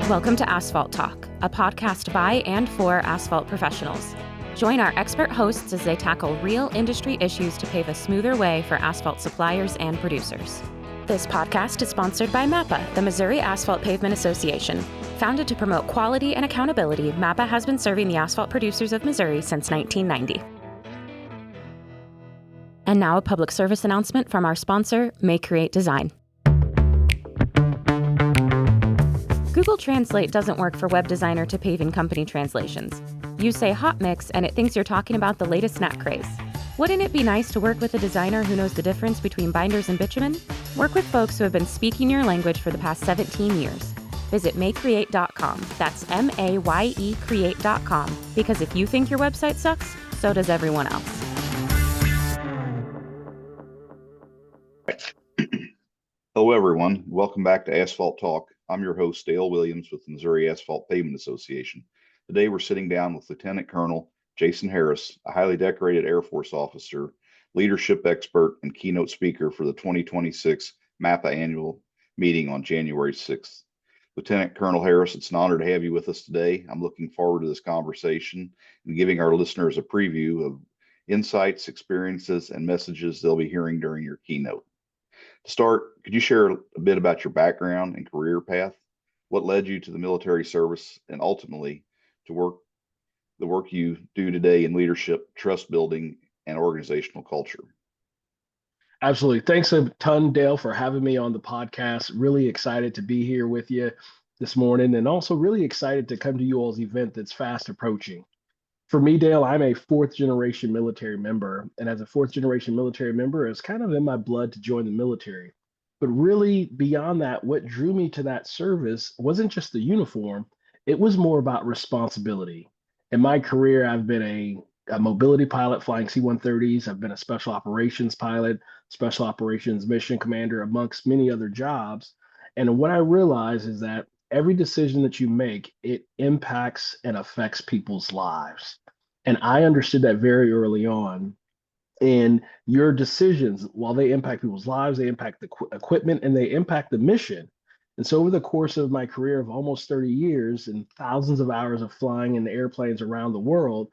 Welcome to Asphalt Talk, a podcast by and for asphalt professionals. Join our expert hosts as they tackle real industry issues to pave a smoother way for asphalt suppliers and producers. This podcast is sponsored by MAPA, the Missouri Asphalt Pavement Association. Founded to promote quality and accountability, MAPA has been serving the asphalt producers of Missouri since 1990. And now a public service announcement from our sponsor, May Create Design. Google Translate doesn't work for web designer to paving company translations. You say hot mix and it thinks you're talking about the latest snack craze. Wouldn't it be nice to work with a designer who knows the difference between binders and bitumen? Work with folks who have been speaking your language for the past 17 years. Visit maycreate.com. That's M-A-Y-E create.com. Because if you think your website sucks, so does everyone else. Hello, everyone. Welcome back to Asphalt Talk. I'm your host, Dale Williams with the Missouri Asphalt Pavement Association. Today, we're sitting down with Lieutenant Colonel Jason Harris, a highly decorated Air Force officer, leadership expert, and keynote speaker for the 2026 MAPA annual meeting on January 6th. Lieutenant Colonel Harris, it's an honor to have you with us today. I'm looking forward to this conversation and giving our listeners a preview of insights, experiences, and messages they'll be hearing during your keynote. To start, could you share a bit about your background and career path? What led you to the military service and ultimately to the work you do today in leadership, trust building, and organizational culture? Absolutely. Thanks a ton, Dale, for having me on the podcast. Really excited to be here with you this morning, and also really excited to come to you all's event that's fast approaching. For me, Dale, I'm a fourth generation military member. And as a fourth generation military member, it's kind of in my blood to join the military. But really, beyond that, what drew me to that service wasn't just the uniform, it was more about responsibility. In my career, I've been a mobility pilot flying C-130s. I've been a special operations pilot, special operations mission commander, amongst many other jobs. And what I realize is that every decision that you make, it impacts and affects people's lives. And I understood that very early on. And your decisions, while they impact people's lives, they impact the equipment and they impact the mission. And so over the course of my career of almost 30 years and thousands of hours of flying in airplanes around the world,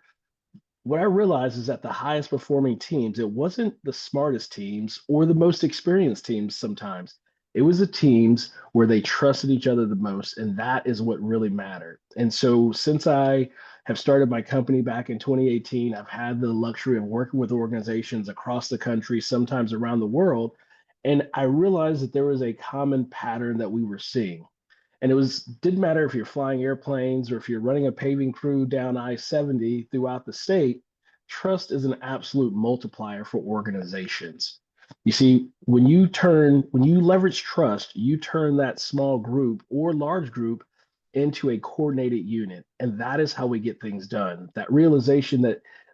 what I realized is that the highest performing teams, it wasn't the smartest teams or the most experienced teams sometimes. It was the teams where they trusted each other the most, and that is what really mattered. And so since I have started my company back in 2018, I've had the luxury of working with organizations across the country, sometimes around the world, and I realized that there was a common pattern that we were seeing. And didn't matter if you're flying airplanes or if you're running a paving crew down I-70 throughout the state, trust is an absolute multiplier for organizations. You see, when you leverage trust, you turn that small group or large group into a coordinated unit. And that is how we get things done. That realization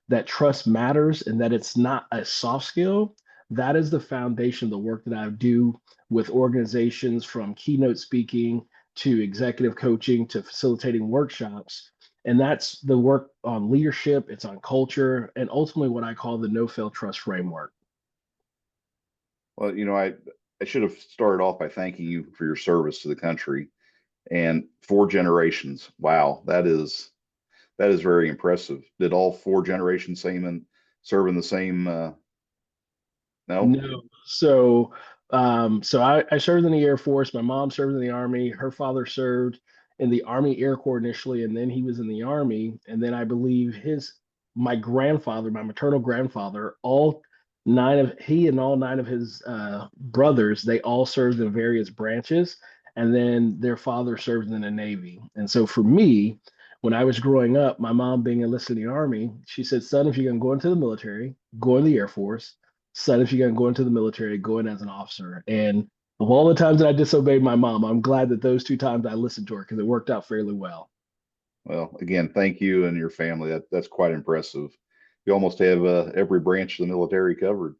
that trust matters and that it's not a soft skill, that is the foundation of the work that I do with organizations, from keynote speaking to executive coaching to facilitating workshops. And that's the work on leadership, it's on culture, and ultimately what I call the no-fail trust framework. Well, I should have started off by thanking you for your service to the country and 4 generations. Wow, that is very impressive. Did all 4 generations serve in the same? No. No. So I served in the Air Force. My mom served in the Army. Her father served in the Army Air Corps initially, and then he was in the Army. And then I believe my maternal grandfather, all 9 of his brothers, they all served in various branches, and then their father served in the Navy. And so for me, when I was growing up, my mom being enlisted in the Army, she said, "Son, if you're going to go into the military, go in the Air Force. Son, if you're going to go into the military, go in as an officer." And of all the times that I disobeyed my mom, I'm glad that those 2 times I listened to her, because it worked out fairly well. Well, again, thank you and your family. That's quite impressive. You almost have every branch of the military covered.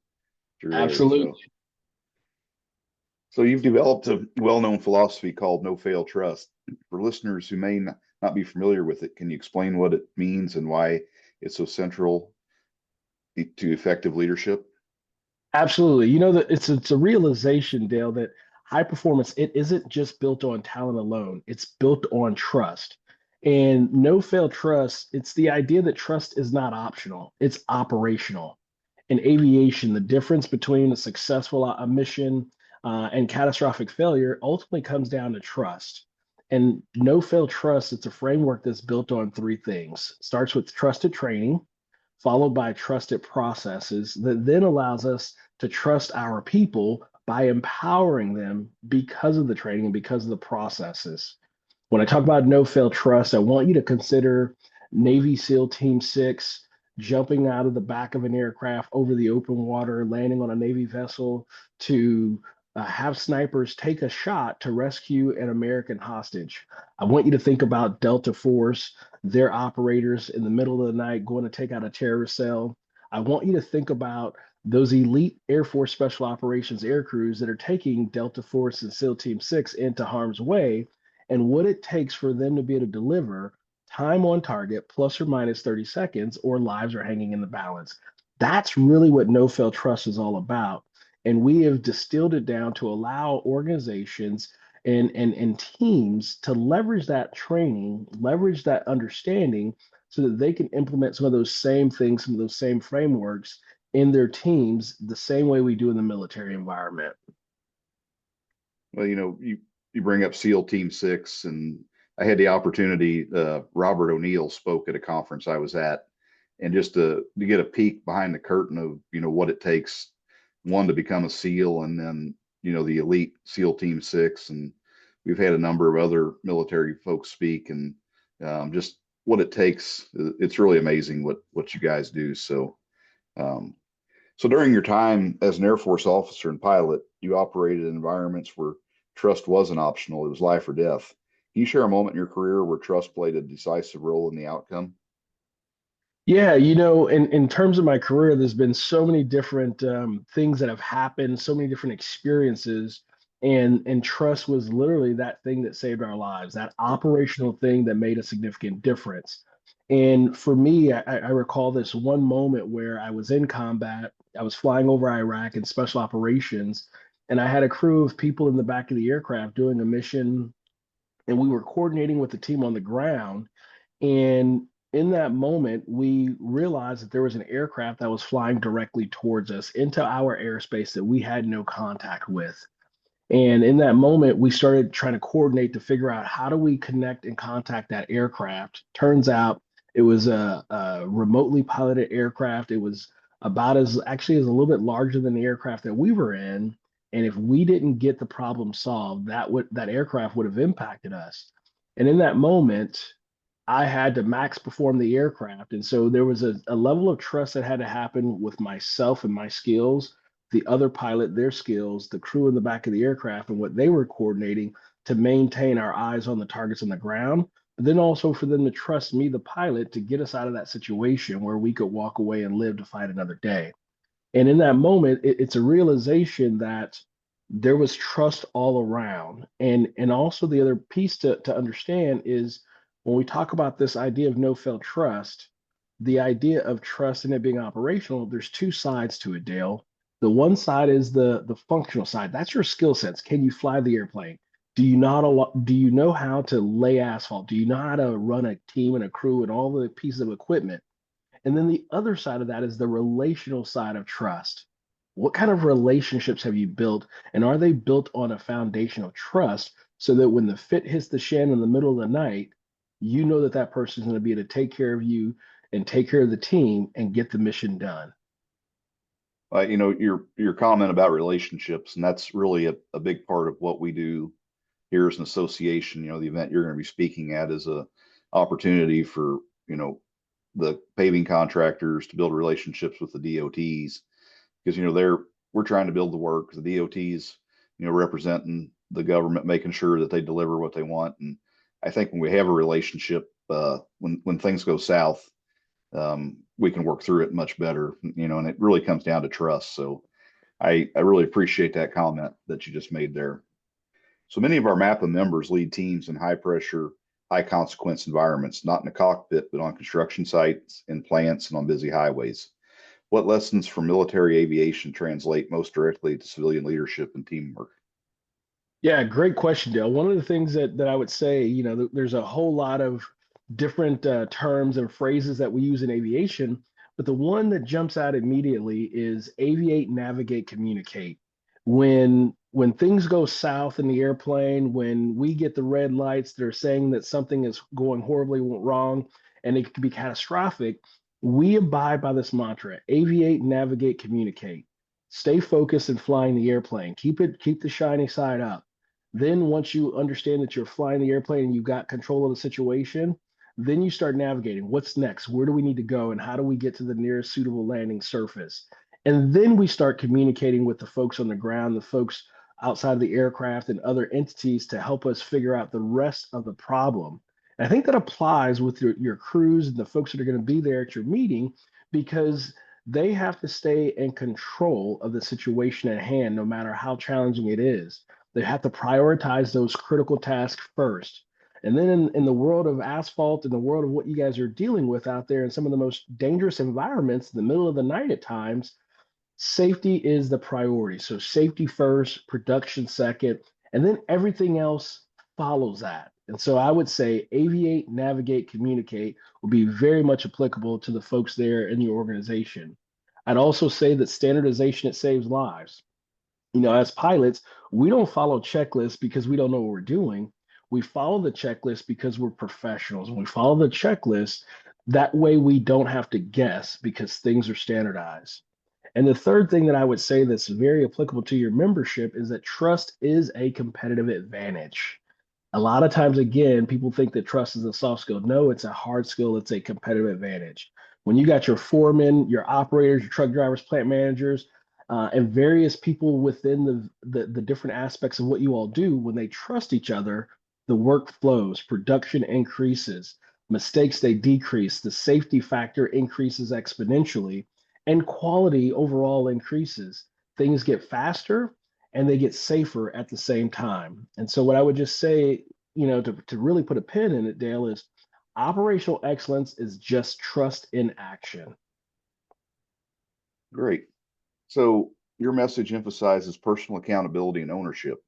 Absolutely. So you've developed a well-known philosophy called no-fail trust. For listeners who may not be familiar with it, can you explain what it means and why it's so central to effective leadership? Absolutely. It's a realization, Dale, that high performance, it isn't just built on talent alone, it's built on trust. And no fail trust, it's the idea that trust is not optional, it's operational. In aviation, the difference between a successful mission and catastrophic failure ultimately comes down to trust. And no fail trust, it's a framework that's built on three things. It starts with trusted training, followed by trusted processes that then allows us to trust our people by empowering them because of the training and because of the processes. When I talk about no fail trust, I want you to consider Navy SEAL Team 6 jumping out of the back of an aircraft over the open water, landing on a Navy vessel to have snipers take a shot to rescue an American hostage. I want you to think about Delta Force, their operators in the middle of the night going to take out a terrorist cell. I want you to think about those elite Air Force Special Operations air crews that are taking Delta Force and SEAL Team 6 into harm's way and what it takes for them to be able to deliver time on target plus or minus 30 seconds or lives are hanging in the balance. That's really what no fail trust is all about. And we have distilled it down to allow organizations and teams to leverage that training, leverage that understanding so that they can implement some of those same things, some of those same frameworks in their teams the same way we do in the military environment. Well, you bring up SEAL Team 6, and I had the opportunity, Robert O'Neill spoke at a conference I was at, and just to get a peek behind the curtain of, what it takes, one, to become a SEAL, and then, the elite SEAL Team 6. And we've had a number of other military folks speak, and just what it takes. It's really amazing what you guys do. Um, so during your time as an Air Force officer and pilot, you operated in environments where trust wasn't optional, it was life or death. Can you share a moment in your career where trust played a decisive role in the outcome? Yeah, in terms of my career, there's been so many different things that have happened, so many different experiences, and trust was literally that thing that saved our lives, that operational thing that made a significant difference. And for me, I recall this one moment where I was in combat. I was flying over Iraq in special operations, and I had a crew of people in the back of the aircraft doing a mission, and we were coordinating with the team on the ground. And in that moment, we realized that there was an aircraft that was flying directly towards us into our airspace that we had no contact with. And in that moment, we started trying to coordinate to figure out how do we connect and contact that aircraft. Turns out it was a remotely piloted aircraft. It was about as actually is a little bit larger than the aircraft that we were in. And if we didn't get the problem solved, that aircraft would have impacted us. And in that moment, I had to max perform the aircraft. And so there was a level of trust that had to happen with myself and my skills, the other pilot, their skills, the crew in the back of the aircraft, and what they were coordinating to maintain our eyes on the targets on the ground. But then also for them to trust me, the pilot, to get us out of that situation where we could walk away and live to fight another day. And in that moment, it's a realization that there was trust all around. And also the other piece to understand is when we talk about this idea of no fail trust, the idea of trust and it being operational, there's two sides to it, Dale. The one side is the functional side. That's your skill sets. Can you fly the airplane? Do you know how to lay asphalt? Do you know how to run a team and a crew and all the pieces of equipment? And then the other side of that is the relational side of trust. What kind of relationships have you built? And are they built on a foundation of trust so that when the fit hits the shan in the middle of the night, you know that that person is going to be able to take care of you and take care of the team and get the mission done? Your comment about relationships, and that's really a big part of what we do here as an association. The event you're going to be speaking at is a opportunity for, the paving contractors to build relationships with the DOTs, because we're trying to build the work. The DOTs, representing the government, making sure that they deliver what they want. And I think when we have a relationship, when things go south, we can work through it much better. And it really comes down to trust. So I really appreciate that comment that you just made there. So many of our MAPA members lead teams in high pressure, high consequence environments, not in a cockpit, but on construction sites, in plants, and on busy highways. What lessons from military aviation translate most directly to civilian leadership and teamwork? Yeah, great question, Dale. One of the things that I would say, there's a whole lot of different terms and phrases that we use in aviation, but the one that jumps out immediately is aviate, navigate, communicate. When things go south in the airplane, when we get the red lights that are saying that something is going horribly wrong and it could be catastrophic, we abide by this mantra: aviate, navigate, communicate. Stay focused and flying the airplane. Keep the shiny side up. Then once you understand that you're flying the airplane and you've got control of the situation, then you start navigating. What's next? Where do we need to go? And how do we get to the nearest suitable landing surface? And then we start communicating with the folks on the ground, the folks outside of the aircraft and other entities to help us figure out the rest of the problem. And I think that applies with your crews and the folks that are going to be there at your meeting, because they have to stay in control of the situation at hand, no matter how challenging it is. They have to prioritize those critical tasks first. And then in the world of asphalt, in the world of what you guys are dealing with out there in some of the most dangerous environments in the middle of the night at times, safety is the priority. So safety first, production second, and then everything else follows that. And so I would say aviate, navigate, communicate will be very much applicable to the folks there in your organization. I'd also say that standardization, it saves lives. As pilots, we don't follow checklists because we don't know what we're doing. We follow the checklist because we're professionals. When we follow the checklist, that way we don't have to guess because things are standardized. And the third thing that I would say that's very applicable to your membership is that trust is a competitive advantage. A lot of times, again, people think that trust is a soft skill. No, it's a hard skill. It's a competitive advantage. When you got your foremen, your operators, your truck drivers, plant managers, and various people within the different aspects of what you all do, when they trust each other, the work flows, production increases, mistakes they decrease, the safety factor increases exponentially, and quality overall increases. Things get faster and they get safer at the same time. And so, what I would just say, to really put a pin in it, Dale, is operational excellence is just trust in action. Great. So your message emphasizes personal accountability and ownership.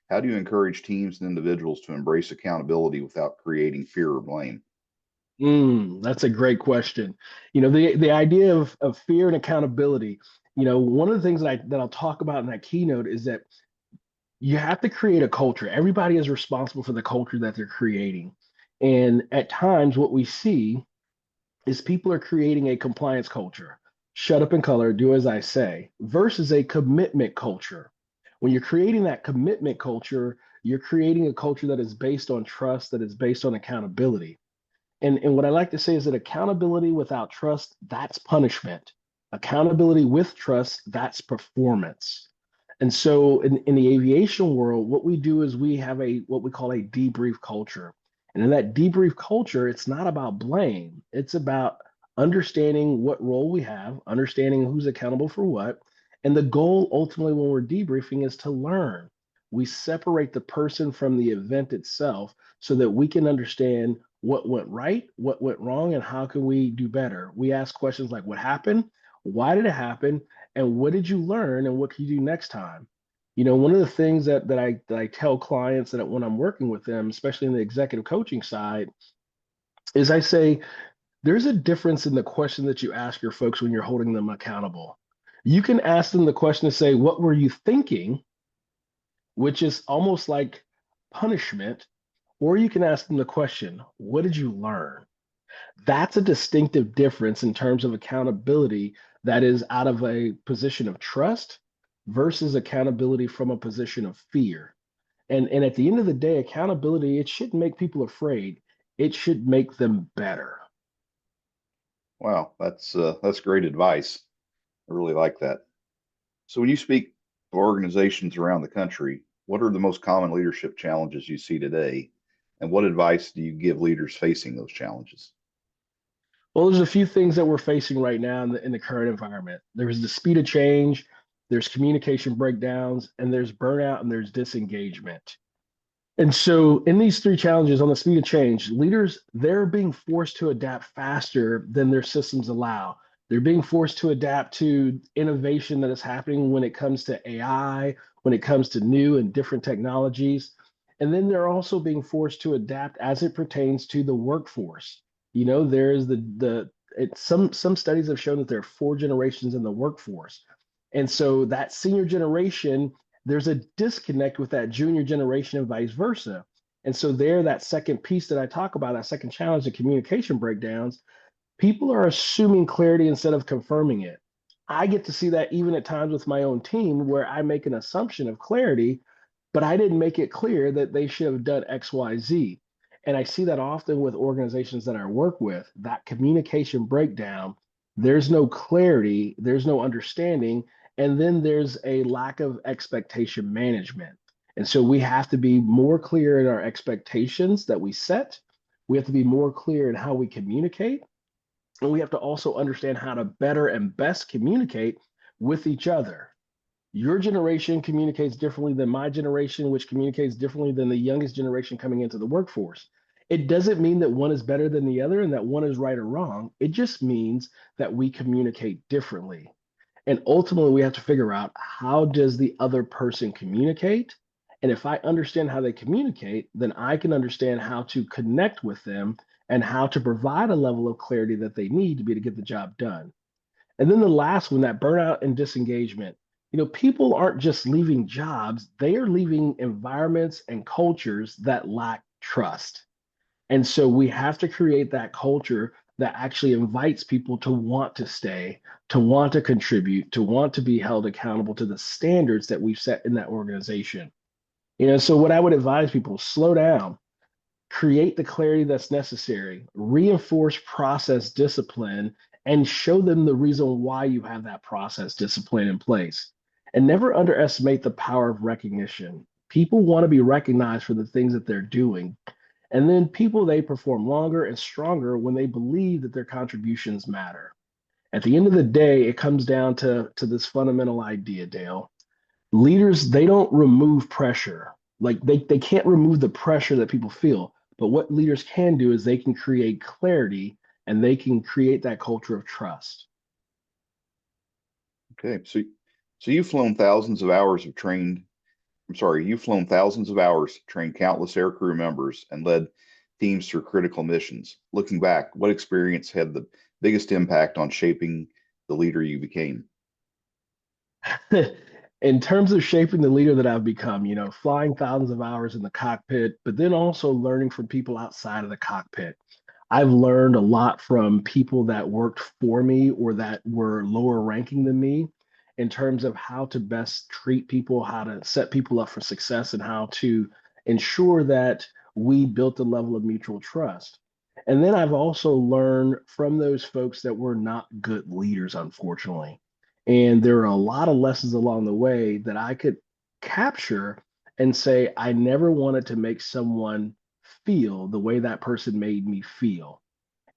How do you encourage teams and individuals to embrace accountability without creating fear or blame? That's a great question. The idea of fear and accountability. One of the things that I'll talk about in that keynote is that you have to create a culture. Everybody is responsible for the culture that they're creating. And at times, what we see is people are creating a compliance culture. Shut up and color, do as I say, versus a commitment culture. When you're creating that commitment culture, you're creating a culture that is based on trust, that is based on accountability. And what I like to say is that accountability without trust, that's punishment. Accountability with trust, that's performance. And so in the aviation world, what we do is we have a what we call a debrief culture. And in that debrief culture, it's not about blame. It's about understanding what role we have, understanding who's accountable for what. And the goal ultimately when we're debriefing is to learn. We separate the person from the event itself so that we can understand what went right, what went wrong, and how can we do better. We ask questions like what happened, why did it happen, and what did you learn, and what can you do next time. One of the things that I tell clients that when I'm working with them, especially in the executive coaching side, is I say there's a difference in the question that you ask your folks when you're holding them accountable. You can ask them the question to say, what were you thinking, which is almost like punishment, or you can ask them the question, what did you learn? That's a distinctive difference in terms of accountability that is out of a position of trust versus accountability from a position of fear. And at the end of the day, accountability, it shouldn't make people afraid. It should make them better. Wow, that's great advice. I really like that. So when you speak to organizations around the country, what are the most common leadership challenges you see today? And what advice do you give leaders facing those challenges? Well, there's a few things that we're facing right now in the current environment. There's the speed of change, there's communication breakdowns, and there's burnout and there's disengagement. And so, in these three challenges on the speed of change, leaders, they're being forced to adapt faster than their systems allow. They're being forced to adapt to innovation that is happening when it comes to AI, when it comes to new and different technologies. And then they're also being forced to adapt as it pertains to the workforce. There's some studies have shown that there are four generations in the workforce. And so that senior generation, there's a disconnect with that junior generation and vice versa. And so there, that second piece that I talk about, that second challenge, the communication breakdowns, people are assuming clarity instead of confirming it. I get to see that even at times with my own team where I make an assumption of clarity, but I didn't make it clear that they should have done X, Y, Z. And I see that often with organizations that I work with, that communication breakdown, there's no clarity, there's no understanding, and then there's a lack of expectation management. And so we have to be more clear in our expectations that we set. We have to be more clear in how we communicate, and we have to also understand how to better and best communicate with each other. Your generation communicates differently than my generation, which communicates differently than the youngest generation coming into the workforce. It doesn't mean that one is better than the other and that one is right or wrong. It just means that we communicate differently. And ultimately, we have to figure out, how does the other person communicate? And if I understand how they communicate, then I can understand how to connect with them and how to provide a level of clarity that they need to be to get the job done. And then the last one, that burnout and disengagement. People aren't just leaving jobs, they are leaving environments and cultures that lack trust. And so we have to create that culture that actually invites people to want to stay, to want to contribute, to want to be held accountable to the standards that we've set in that organization. So what I would advise people, slow down, create the clarity that's necessary, reinforce process discipline, and show them the reason why you have that process discipline in place. And never underestimate the power of recognition. People want to be recognized for the things that they're doing. And then people, they perform longer and stronger when they believe that their contributions matter. At the end of the day, it comes down to this fundamental idea, Dale. Leaders, they don't remove pressure. Like they can't remove the pressure that people feel. But what leaders can do is they can create clarity and they can create that culture of trust. Okay, so you've flown thousands of hours of trained. I'm sorry, you've flown thousands of hours, trained countless air crew members, and led teams through critical missions. Looking back, what experience had the biggest impact on shaping the leader you became? In terms of shaping the leader that I've become, flying thousands of hours in the cockpit, but then also learning from people outside of the cockpit. I've learned a lot from people that worked for me or that were lower ranking than me in terms of how to best treat people, how to set people up for success, and how to ensure that we built a level of mutual trust. And then I've also learned from those folks that were not good leaders, unfortunately. And there are a lot of lessons along the way that I could capture and say, I never wanted to make someone feel the way that person made me feel.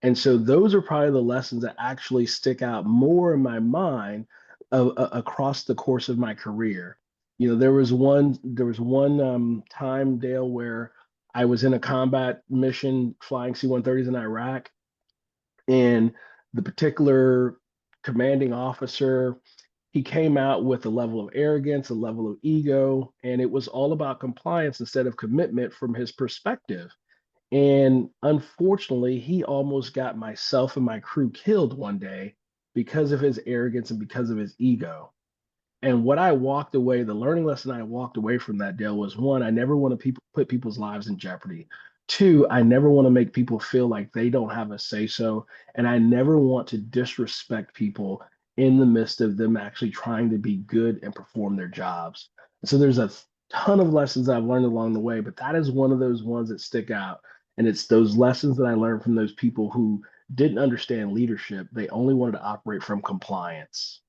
And so those are probably the lessons that actually stick out more in my mind across the course of my career. There was one time, Dale, where I was in a combat mission flying C-130s in Iraq, and the particular commanding officer, he came out with a level of arrogance, a level of ego, and it was all about compliance instead of commitment from his perspective. And unfortunately, he almost got myself and my crew killed one day because of his arrogance and because of his ego. And what I walked away, the learning lesson I walked away from that, Dale, was one, I never want to put people's lives in jeopardy. Two, I never want to make people feel like they don't have a say so. And I never want to disrespect people in the midst of them actually trying to be good and perform their jobs. And so there's a ton of lessons I've learned along the way, but that is one of those ones that stick out. And it's those lessons that I learned from those people who didn't understand leadership. They only wanted to operate from compliance.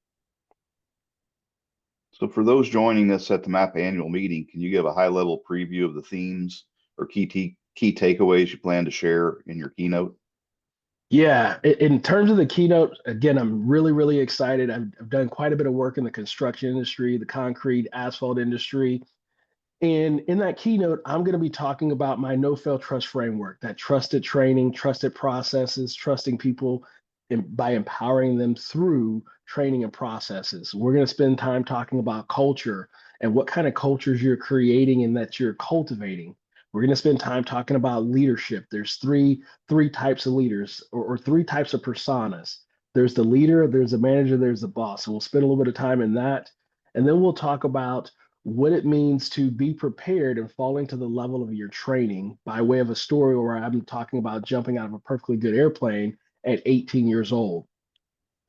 So, for those joining us at the MAPA annual meeting, can you give a high-level preview of the themes or key takeaways you plan to share in your keynote? Yeah, in terms of the keynote, again, I'm really, really excited. I've done quite a bit of work in the construction industry, the concrete, asphalt industry. And in that keynote, I'm going to be talking about my no fail trust framework, that trusted training, trusted processes, trusting people. by empowering them through training and processes. We're going to spend time talking about culture and what kind of cultures you're creating and that you're cultivating. We're going to spend time talking about leadership. There's three types of leaders, or three types of personas. There's the leader, there's the manager, there's the boss. So we'll spend a little bit of time in that. And then we'll talk about what it means to be prepared and falling to the level of your training by way of a story where I'm talking about jumping out of a perfectly good airplane at 18 years old.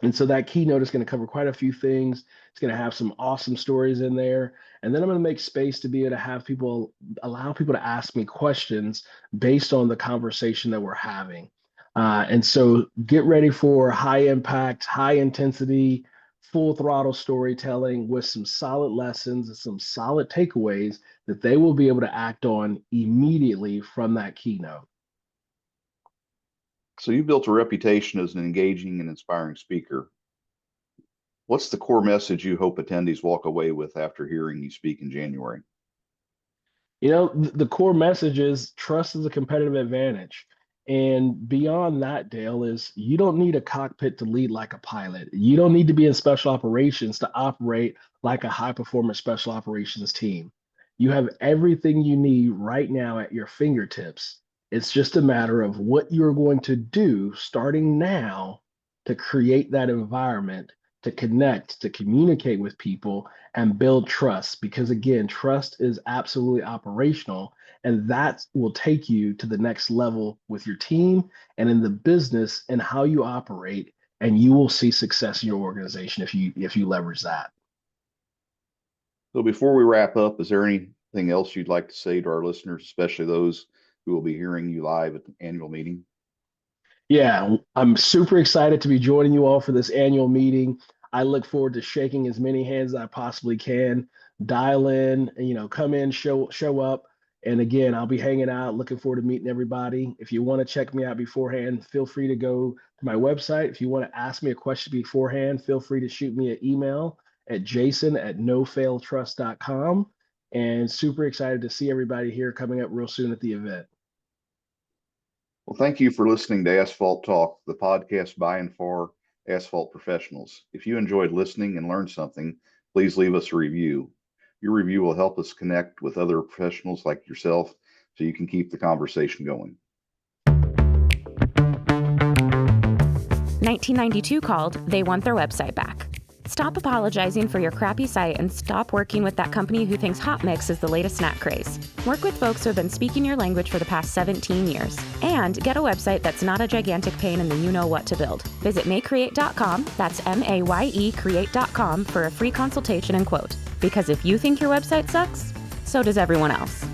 And so that keynote is going to cover quite a few things. It's going to have some awesome stories in there. And then I'm going to make space to be able to have people, allow people to ask me questions based on the conversation that we're having. And so get ready for high impact, high intensity, full throttle storytelling with some solid lessons and some solid takeaways that they will be able to act on immediately from that keynote. So you built a reputation as an engaging and inspiring speaker. What's the core message you hope attendees walk away with after hearing you speak in January? You know, the core message is trust is a competitive advantage. And beyond that, Dale, is you don't need a cockpit to lead like a pilot. You don't need to be in special operations to operate like a high performance special operations team. You have everything you need right now at your fingertips. It's just a matter of what you're going to do starting now to create that environment, to connect, to communicate with people and build trust. Because again, trust is absolutely operational, and that will take you to the next level with your team and in the business and how you operate. And you will see success in your organization if you leverage that. So before we wrap up, is there anything else you'd like to say to our listeners, especially those who will be hearing you live at the annual meeting? Yeah, I'm super excited to be joining you all for this annual meeting. I look forward to shaking as many hands as I possibly can. Dial in, come in, show up. And again, I'll be hanging out, looking forward to meeting everybody. If you want to check me out beforehand, feel free to go to my website. If you want to ask me a question beforehand, feel free to shoot me an email at jason@nofailtrust.com. And super excited to see everybody here coming up real soon at the event. Well, thank you for listening to Asphalt Talk, the podcast by and for asphalt professionals. If you enjoyed listening and learned something, please leave us a review. Your review will help us connect with other professionals like yourself so you can keep the conversation going. 1992 called, they want their website back. Stop apologizing for your crappy site and stop working with that company who thinks hot mix is the latest snack craze. Work with folks who have been speaking your language for the past 17 years. And get a website that's not a gigantic pain in the you-know-what to build. Visit mayecreate.com, that's M-A-Y-E create.com for a free consultation and quote. Because if you think your website sucks, so does everyone else.